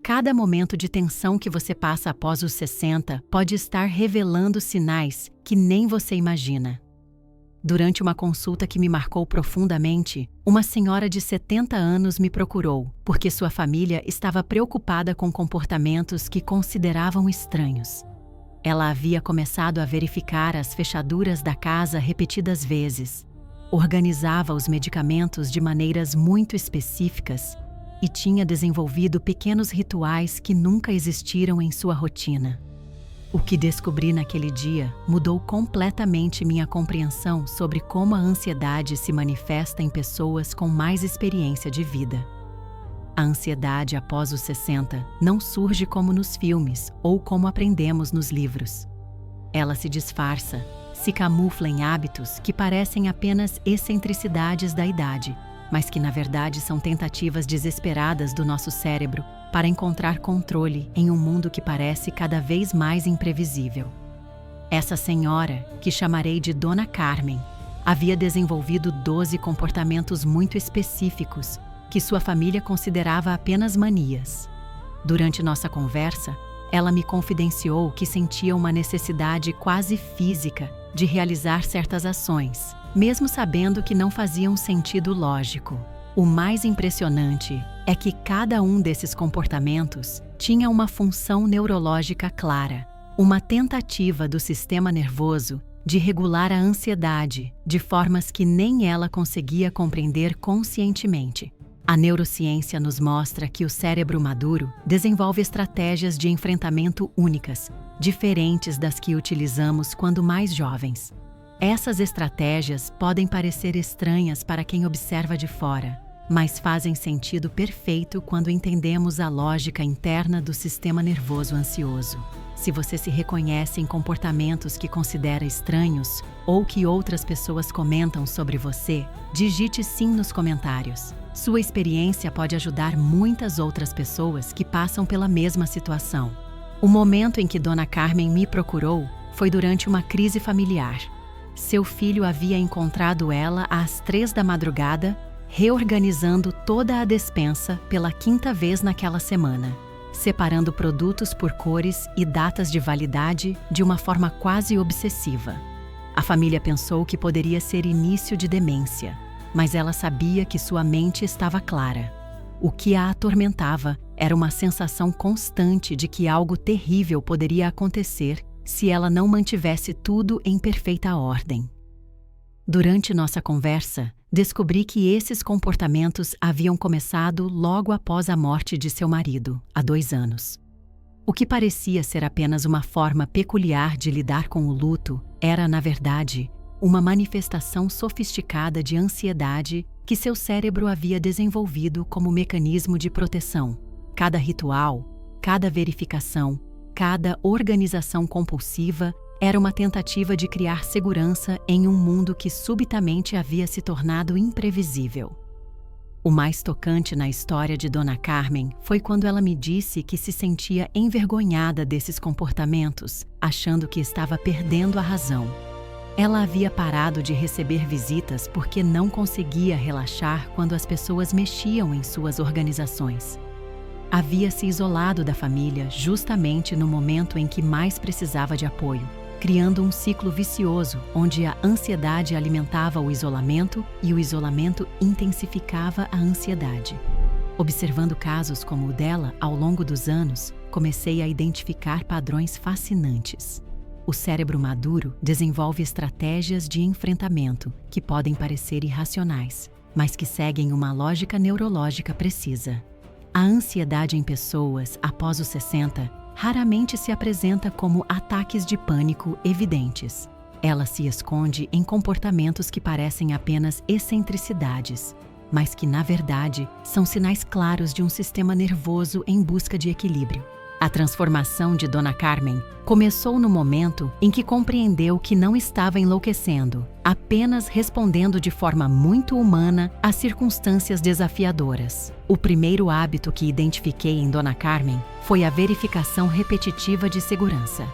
Cada momento de tensão que você passa após os 60 pode estar revelando sinais que nem você imagina. Durante uma consulta que me marcou profundamente, uma senhora de 70 anos me procurou porque sua família estava preocupada com comportamentos que consideravam estranhos. Ela havia começado a verificar as fechaduras da casa repetidas vezes, organizava os medicamentos de maneiras muito específicas e tinha desenvolvido pequenos rituais que nunca existiram em sua rotina. O que descobri naquele dia mudou completamente minha compreensão sobre como a ansiedade se manifesta em pessoas com mais experiência de vida. A ansiedade após os 60 não surge como nos filmes ou como aprendemos nos livros. Ela se disfarça, se camufla em hábitos que parecem apenas excentricidades da idade, mas que na verdade são tentativas desesperadas do nosso cérebro para encontrar controle em um mundo que parece cada vez mais imprevisível. Essa senhora, que chamarei de Dona Carmen, havia desenvolvido 12 comportamentos muito específicos que sua família considerava apenas manias. Durante nossa conversa, ela me confidenciou que sentia uma necessidade quase física de realizar certas ações, mesmo sabendo que não faziam sentido lógico. O mais impressionante é que cada um desses comportamentos tinha uma função neurológica clara, uma tentativa do sistema nervoso de regular a ansiedade de formas que nem ela conseguia compreender conscientemente. A neurociência nos mostra que o cérebro maduro desenvolve estratégias de enfrentamento únicas, diferentes das que utilizamos quando mais jovens. Essas estratégias podem parecer estranhas para quem observa de fora, mas fazem sentido perfeito quando entendemos a lógica interna do sistema nervoso ansioso. Se você se reconhece em comportamentos que considera estranhos ou que outras pessoas comentam sobre você, digite sim nos comentários. Sua experiência pode ajudar muitas outras pessoas que passam pela mesma situação. O momento em que Dona Carmen me procurou foi durante uma crise familiar. Seu filho havia encontrado ela às 3 da madrugada, reorganizando toda a despensa pela 5ª vez naquela semana, separando produtos por cores e datas de validade de uma forma quase obsessiva. A família pensou que poderia ser início de demência, mas ela sabia que sua mente estava clara. O que a atormentava era uma sensação constante de que algo terrível poderia acontecer se ela não mantivesse tudo em perfeita ordem. Durante nossa conversa, descobri que esses comportamentos haviam começado logo após a morte de seu marido, há 2 anos. O que parecia ser apenas uma forma peculiar de lidar com o luto era, na verdade, uma manifestação sofisticada de ansiedade que seu cérebro havia desenvolvido como mecanismo de proteção. Cada ritual, cada verificação, cada organização compulsiva era uma tentativa de criar segurança em um mundo que subitamente havia se tornado imprevisível. O mais tocante na história de Dona Carmen foi quando ela me disse que se sentia envergonhada desses comportamentos, achando que estava perdendo a razão. Ela havia parado de receber visitas porque não conseguia relaxar quando as pessoas mexiam em suas organizações. Havia se isolado da família justamente no momento em que mais precisava de apoio, criando um ciclo vicioso onde a ansiedade alimentava o isolamento e o isolamento intensificava a ansiedade. Observando casos como o dela ao longo dos anos, comecei a identificar padrões fascinantes. O cérebro maduro desenvolve estratégias de enfrentamento que podem parecer irracionais, mas que seguem uma lógica neurológica precisa. A ansiedade em pessoas após os 60 raramente se apresenta como ataques de pânico evidentes. Ela se esconde em comportamentos que parecem apenas excentricidades, mas que, na verdade, são sinais claros de um sistema nervoso em busca de equilíbrio. A transformação de Dona Carmen começou no momento em que compreendeu que não estava enlouquecendo, apenas respondendo de forma muito humana às circunstâncias desafiadoras. O primeiro hábito que identifiquei em Dona Carmen foi a verificação repetitiva de segurança.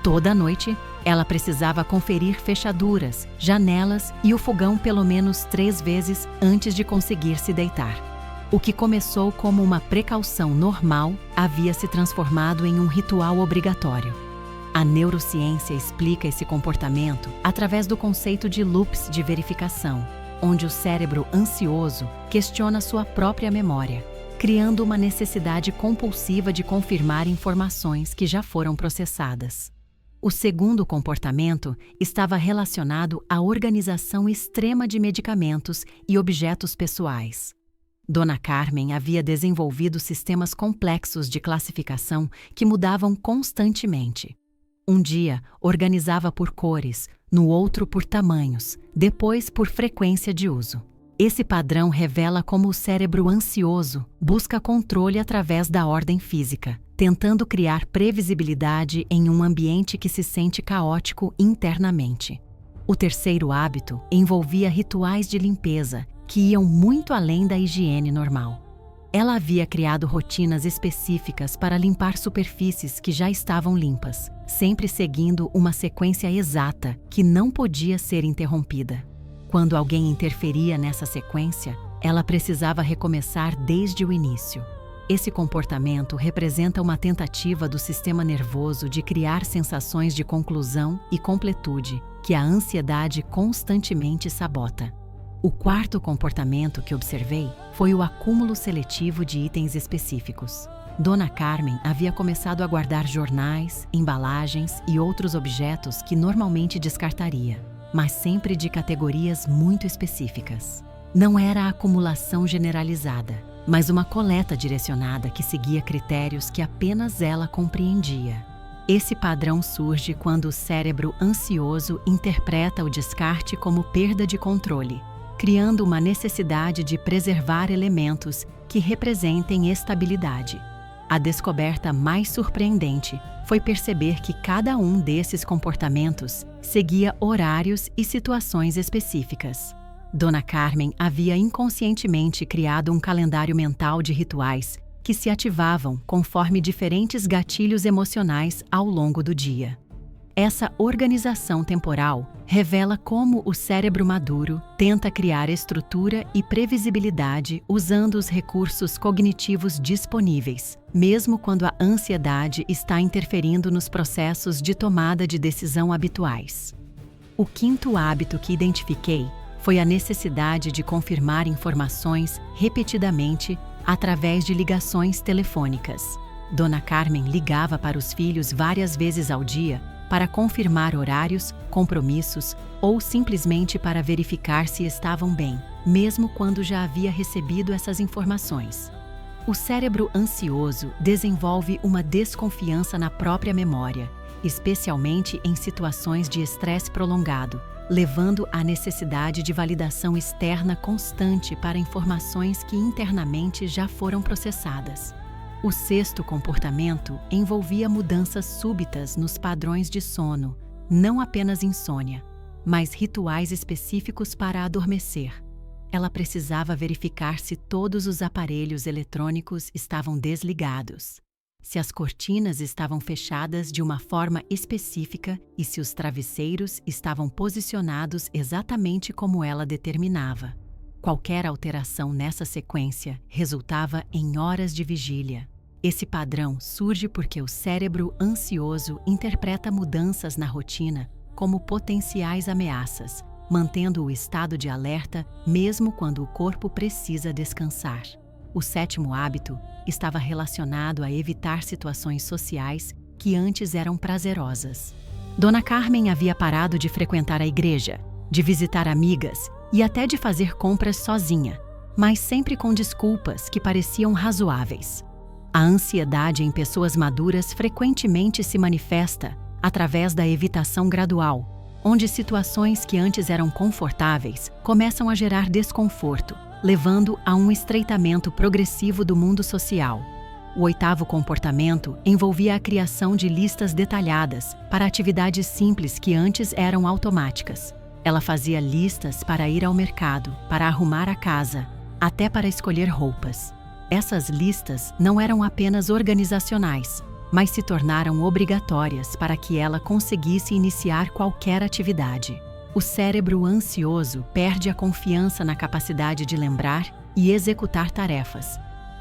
Toda noite, ela precisava conferir fechaduras, janelas e o fogão pelo menos 3 vezes antes de conseguir se deitar. O que começou como uma precaução normal havia se transformado em um ritual obrigatório. A neurociência explica esse comportamento através do conceito de loops de verificação, onde o cérebro ansioso questiona sua própria memória, criando uma necessidade compulsiva de confirmar informações que já foram processadas. O segundo comportamento estava relacionado à organização extrema de medicamentos e objetos pessoais. Dona Carmen havia desenvolvido sistemas complexos de classificação que mudavam constantemente. Um dia, organizava por cores, no outro por tamanhos, depois por frequência de uso. Esse padrão revela como o cérebro ansioso busca controle através da ordem física, tentando criar previsibilidade em um ambiente que se sente caótico internamente. O terceiro hábito envolvia rituais de limpeza que iam muito além da higiene normal. Ela havia criado rotinas específicas para limpar superfícies que já estavam limpas, sempre seguindo uma sequência exata que não podia ser interrompida. Quando alguém interferia nessa sequência, ela precisava recomeçar desde o início. Esse comportamento representa uma tentativa do sistema nervoso de criar sensações de conclusão e completude que a ansiedade constantemente sabota. O quarto comportamento que observei foi o acúmulo seletivo de itens específicos. Dona Carmen havia começado a guardar jornais, embalagens e outros objetos que normalmente descartaria, mas sempre de categorias muito específicas. Não era a acumulação generalizada, mas uma coleta direcionada que seguia critérios que apenas ela compreendia. Esse padrão surge quando o cérebro ansioso interpreta o descarte como perda de controle, criando uma necessidade de preservar elementos que representem estabilidade. A descoberta mais surpreendente foi perceber que cada um desses comportamentos seguia horários e situações específicas. Dona Carmen havia inconscientemente criado um calendário mental de rituais que se ativavam conforme diferentes gatilhos emocionais ao longo do dia. Essa organização temporal revela como o cérebro maduro tenta criar estrutura e previsibilidade usando os recursos cognitivos disponíveis, mesmo quando a ansiedade está interferindo nos processos de tomada de decisão habituais. O quinto hábito que identifiquei foi a necessidade de confirmar informações repetidamente através de ligações telefônicas. Dona Carmen ligava para os filhos várias vezes ao dia para confirmar horários, compromissos ou simplesmente para verificar se estavam bem, mesmo quando já havia recebido essas informações. O cérebro ansioso desenvolve uma desconfiança na própria memória, especialmente em situações de estresse prolongado, levando à necessidade de validação externa constante para informações que internamente já foram processadas. O sexto comportamento envolvia mudanças súbitas nos padrões de sono, não apenas insônia, mas rituais específicos para adormecer. Ela precisava verificar se todos os aparelhos eletrônicos estavam desligados, se as cortinas estavam fechadas de uma forma específica e se os travesseiros estavam posicionados exatamente como ela determinava. Qualquer alteração nessa sequência resultava em horas de vigília. Esse padrão surge porque o cérebro ansioso interpreta mudanças na rotina como potenciais ameaças, mantendo o estado de alerta mesmo quando o corpo precisa descansar. O sétimo hábito estava relacionado a evitar situações sociais que antes eram prazerosas. Dona Carmen havia parado de frequentar a igreja, de visitar amigas e até de fazer compras sozinha, mas sempre com desculpas que pareciam razoáveis. A ansiedade em pessoas maduras frequentemente se manifesta através da evitação gradual, onde situações que antes eram confortáveis começam a gerar desconforto, levando a um estreitamento progressivo do mundo social. O oitavo comportamento envolvia a criação de listas detalhadas para atividades simples que antes eram automáticas. Ela fazia listas para ir ao mercado, para arrumar a casa, até para escolher roupas. Essas listas não eram apenas organizacionais, mas se tornaram obrigatórias para que ela conseguisse iniciar qualquer atividade. O cérebro ansioso perde a confiança na capacidade de lembrar e executar tarefas,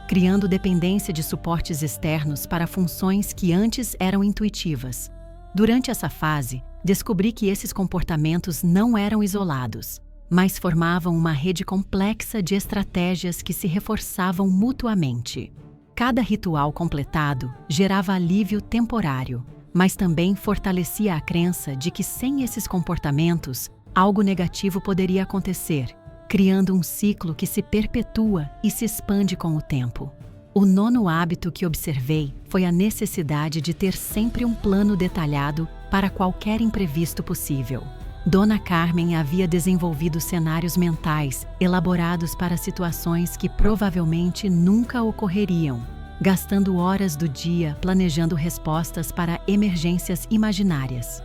criando dependência de suportes externos para funções que antes eram intuitivas. Durante essa fase, descobri que esses comportamentos não eram isolados, mas formavam uma rede complexa de estratégias que se reforçavam mutuamente. Cada ritual completado gerava alívio temporário, mas também fortalecia a crença de que sem esses comportamentos, algo negativo poderia acontecer, criando um ciclo que se perpetua e se expande com o tempo. O nono hábito que observei foi a necessidade de ter sempre um plano detalhado para qualquer imprevisto possível. Dona Carmen havia desenvolvido cenários mentais elaborados para situações que provavelmente nunca ocorreriam, gastando horas do dia planejando respostas para emergências imaginárias.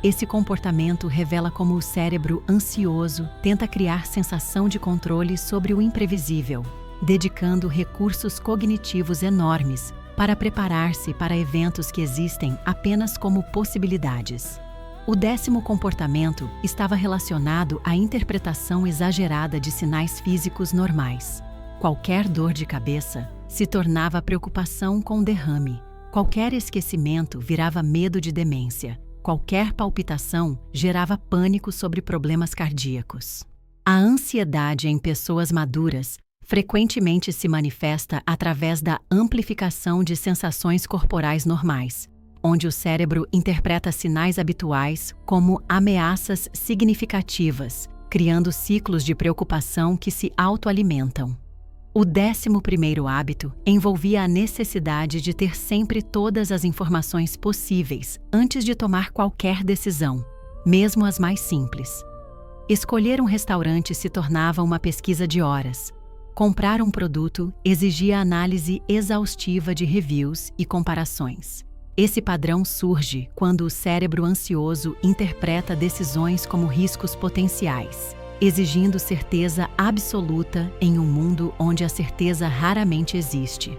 Esse comportamento revela como o cérebro ansioso tenta criar sensação de controle sobre o imprevisível, dedicando recursos cognitivos enormes para preparar-se para eventos que existem apenas como possibilidades. O 10º comportamento estava relacionado à interpretação exagerada de sinais físicos normais. Qualquer dor de cabeça se tornava preocupação com derrame, qualquer esquecimento virava medo de demência, qualquer palpitação gerava pânico sobre problemas cardíacos. A ansiedade em pessoas maduras frequentemente se manifesta através da amplificação de sensações corporais normais, onde o cérebro interpreta sinais habituais como ameaças significativas, criando ciclos de preocupação que se autoalimentam. O 11º hábito envolvia a necessidade de ter sempre todas as informações possíveis antes de tomar qualquer decisão, mesmo as mais simples. Escolher um restaurante se tornava uma pesquisa de horas. Comprar um produto exigia análise exaustiva de reviews e comparações. Esse padrão surge quando o cérebro ansioso interpreta decisões como riscos potenciais, exigindo certeza absoluta em um mundo onde a certeza raramente existe.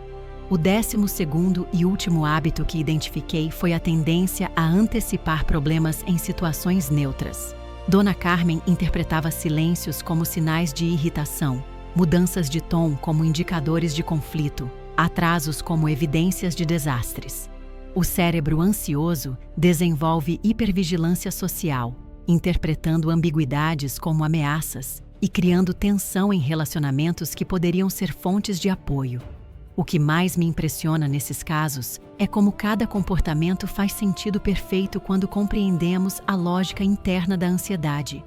O 12º e último hábito que identifiquei foi a tendência a antecipar problemas em situações neutras. Dona Carmen interpretava silêncios como sinais de irritação, mudanças de tom como indicadores de conflito, atrasos como evidências de desastres. O cérebro ansioso desenvolve hipervigilância social, interpretando ambiguidades como ameaças e criando tensão em relacionamentos que poderiam ser fontes de apoio. O que mais me impressiona nesses casos é como cada comportamento faz sentido perfeito quando compreendemos a lógica interna da ansiedade.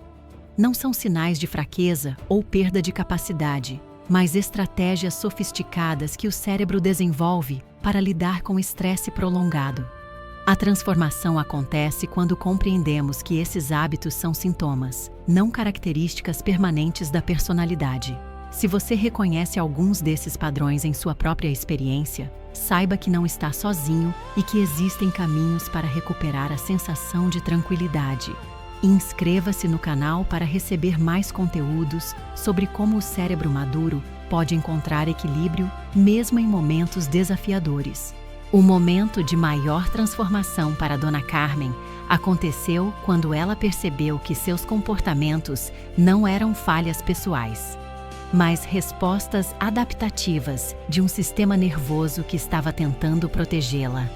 Não são sinais de fraqueza ou perda de capacidade, mas estratégias sofisticadas que o cérebro desenvolve para lidar com estresse prolongado. A transformação acontece quando compreendemos que esses hábitos são sintomas, não características permanentes da personalidade. Se você reconhece alguns desses padrões em sua própria experiência, saiba que não está sozinho e que existem caminhos para recuperar a sensação de tranquilidade. Inscreva-se no canal para receber mais conteúdos sobre como o cérebro maduro pode encontrar equilíbrio mesmo em momentos desafiadores. O momento de maior transformação para Dona Carmen aconteceu quando ela percebeu que seus comportamentos não eram falhas pessoais, mas respostas adaptativas de um sistema nervoso que estava tentando protegê-la.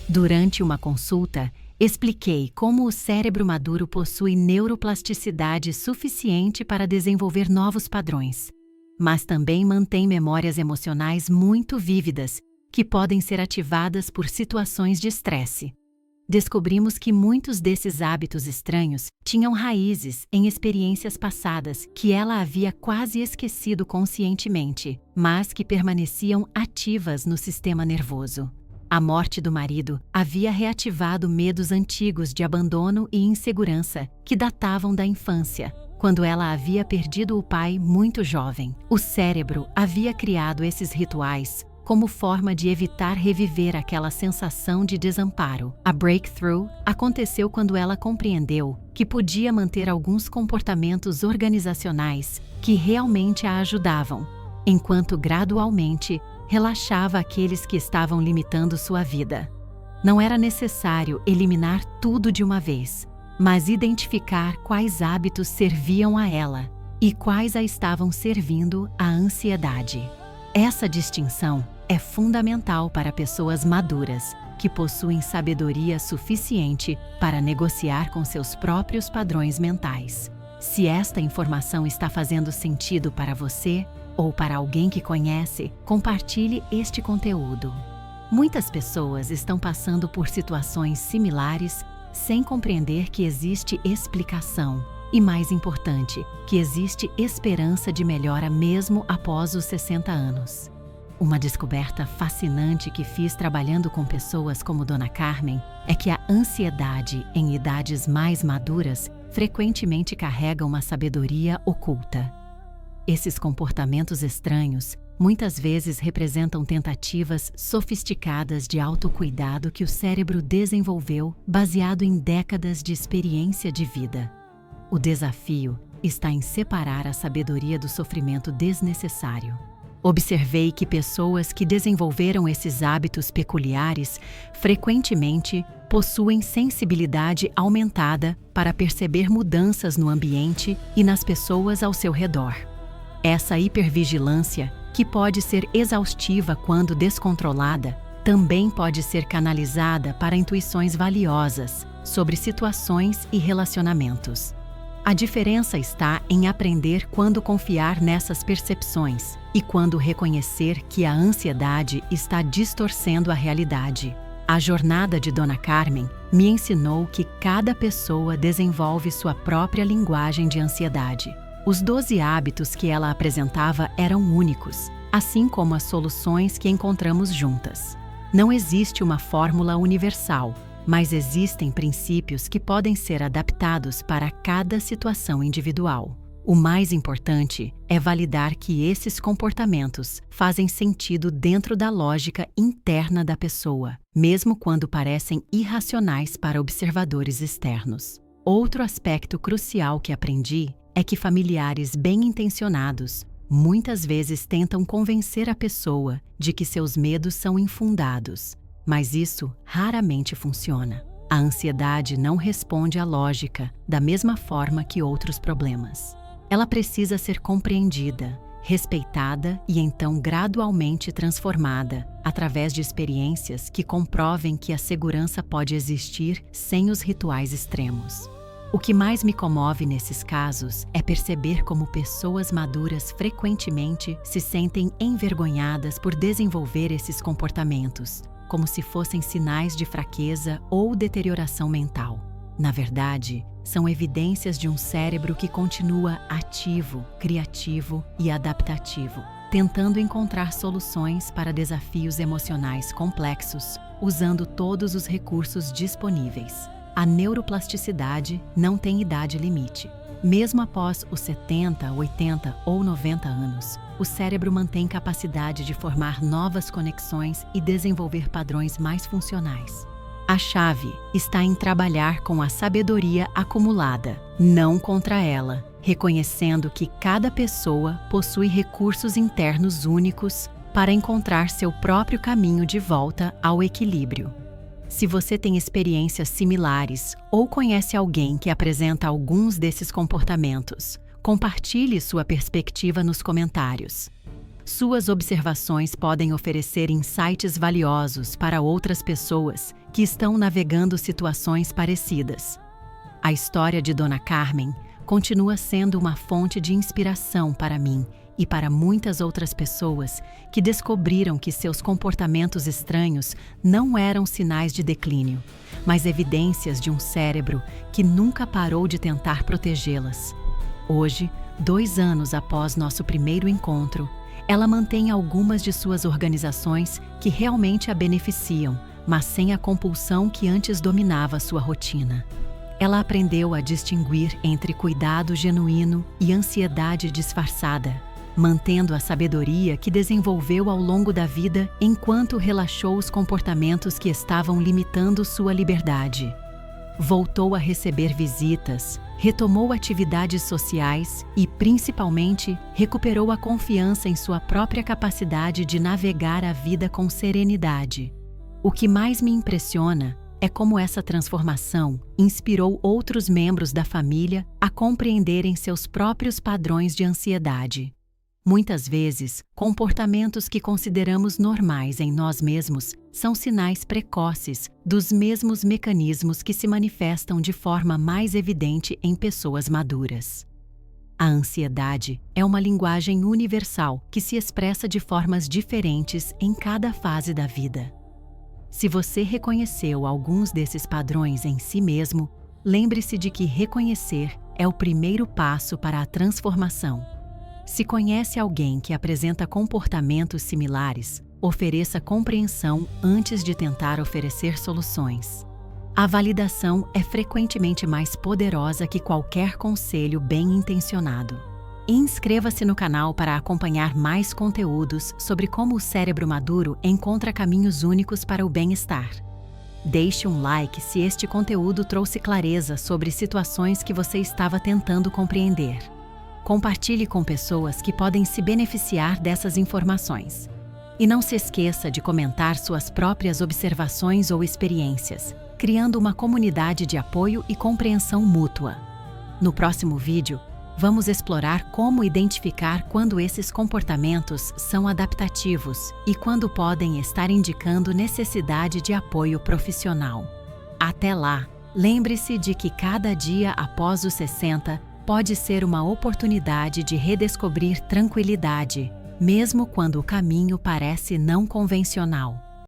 Durante uma consulta, expliquei como o cérebro maduro possui neuroplasticidade suficiente para desenvolver novos padrões, mas também mantém memórias emocionais muito vívidas que podem ser ativadas por situações de estresse. Descobrimos que muitos desses hábitos estranhos tinham raízes em experiências passadas que ela havia quase esquecido conscientemente, mas que permaneciam ativas no sistema nervoso. A morte do marido havia reativado medos antigos de abandono e insegurança que datavam da infância, quando ela havia perdido o pai muito jovem. O cérebro havia criado esses rituais como forma de evitar reviver aquela sensação de desamparo. A breakthrough aconteceu quando ela compreendeu que podia manter alguns comportamentos organizacionais que realmente a ajudavam, enquanto gradualmente relaxava aqueles que estavam limitando sua vida. Não era necessário eliminar tudo de uma vez, mas identificar quais hábitos serviam a ela, e quais a estavam servindo à ansiedade. Essa distinção é fundamental para pessoas maduras, que possuem sabedoria suficiente para negociar com seus próprios padrões mentais. Se esta informação está fazendo sentido para você ou para alguém que conhece, compartilhe este conteúdo. Muitas pessoas estão passando por situações similares sem compreender que existe explicação e, mais importante, que existe esperança de melhora mesmo após os 60 anos. Uma descoberta fascinante que fiz trabalhando com pessoas como Dona Carmen é que a ansiedade em idades mais maduras frequentemente carrega uma sabedoria oculta. Esses comportamentos estranhos muitas vezes representam tentativas sofisticadas de autocuidado que o cérebro desenvolveu baseado em décadas de experiência de vida. O desafio está em separar a sabedoria do sofrimento desnecessário. Observei que pessoas que desenvolveram esses hábitos peculiares frequentemente possuem sensibilidade aumentada para perceber mudanças no ambiente e nas pessoas ao seu redor. Essa hipervigilância, que pode ser exaustiva quando descontrolada, também pode ser canalizada para intuições valiosas sobre situações e relacionamentos. A diferença está em aprender quando confiar nessas percepções e quando reconhecer que a ansiedade está distorcendo a realidade. A jornada de Dona Carmen me ensinou que cada pessoa desenvolve sua própria linguagem de ansiedade. Os 12 hábitos que ela apresentava eram únicos, assim como as soluções que encontramos juntas. Não existe uma fórmula universal, mas existem princípios que podem ser adaptados para cada situação individual. O mais importante é validar que esses comportamentos fazem sentido dentro da lógica interna da pessoa, mesmo quando parecem irracionais para observadores externos. Outro aspecto crucial que aprendi é que familiares bem-intencionados muitas vezes tentam convencer a pessoa de que seus medos são infundados, mas isso raramente funciona. A ansiedade não responde à lógica da mesma forma que outros problemas. Ela precisa ser compreendida, respeitada e então gradualmente transformada através de experiências que comprovem que a segurança pode existir sem os rituais extremos. O que mais me comove nesses casos é perceber como pessoas maduras frequentemente se sentem envergonhadas por desenvolver esses comportamentos, como se fossem sinais de fraqueza ou deterioração mental. Na verdade, são evidências de um cérebro que continua ativo, criativo e adaptativo, tentando encontrar soluções para desafios emocionais complexos, usando todos os recursos disponíveis. A neuroplasticidade não tem idade limite. Mesmo após os 70, 80 ou 90 anos, o cérebro mantém capacidade de formar novas conexões e desenvolver padrões mais funcionais. A chave está em trabalhar com a sabedoria acumulada, não contra ela, reconhecendo que cada pessoa possui recursos internos únicos para encontrar seu próprio caminho de volta ao equilíbrio. Se você tem experiências similares ou conhece alguém que apresenta alguns desses comportamentos, compartilhe sua perspectiva nos comentários. Suas observações podem oferecer insights valiosos para outras pessoas que estão navegando situações parecidas. A história de Dona Carmen continua sendo uma fonte de inspiração para mim e para muitas outras pessoas que descobriram que seus comportamentos estranhos não eram sinais de declínio, mas evidências de um cérebro que nunca parou de tentar protegê-las. Hoje, 2 anos após nosso primeiro encontro, ela mantém algumas de suas organizações que realmente a beneficiam, mas sem a compulsão que antes dominava sua rotina. Ela aprendeu a distinguir entre cuidado genuíno e ansiedade disfarçada, mantendo a sabedoria que desenvolveu ao longo da vida enquanto relaxou os comportamentos que estavam limitando sua liberdade. Voltou a receber visitas, retomou atividades sociais e, principalmente, recuperou a confiança em sua própria capacidade de navegar a vida com serenidade. O que mais me impressiona é como essa transformação inspirou outros membros da família a compreenderem seus próprios padrões de ansiedade. Muitas vezes, comportamentos que consideramos normais em nós mesmos são sinais precoces dos mesmos mecanismos que se manifestam de forma mais evidente em pessoas maduras. A ansiedade é uma linguagem universal que se expressa de formas diferentes em cada fase da vida. Se você reconheceu alguns desses padrões em si mesmo, lembre-se de que reconhecer é o primeiro passo para a transformação. Se conhece alguém que apresenta comportamentos similares, ofereça compreensão antes de tentar oferecer soluções. A validação é frequentemente mais poderosa que qualquer conselho bem-intencionado. Inscreva-se no canal para acompanhar mais conteúdos sobre como o cérebro maduro encontra caminhos únicos para o bem-estar. Deixe um like se este conteúdo trouxe clareza sobre situações que você estava tentando compreender. Compartilhe com pessoas que podem se beneficiar dessas informações. E não se esqueça de comentar suas próprias observações ou experiências, criando uma comunidade de apoio e compreensão mútua. No próximo vídeo, vamos explorar como identificar quando esses comportamentos são adaptativos e quando podem estar indicando necessidade de apoio profissional. Até lá, lembre-se de que cada dia após os 60 pode ser uma oportunidade de redescobrir tranquilidade, mesmo quando o caminho parece não convencional.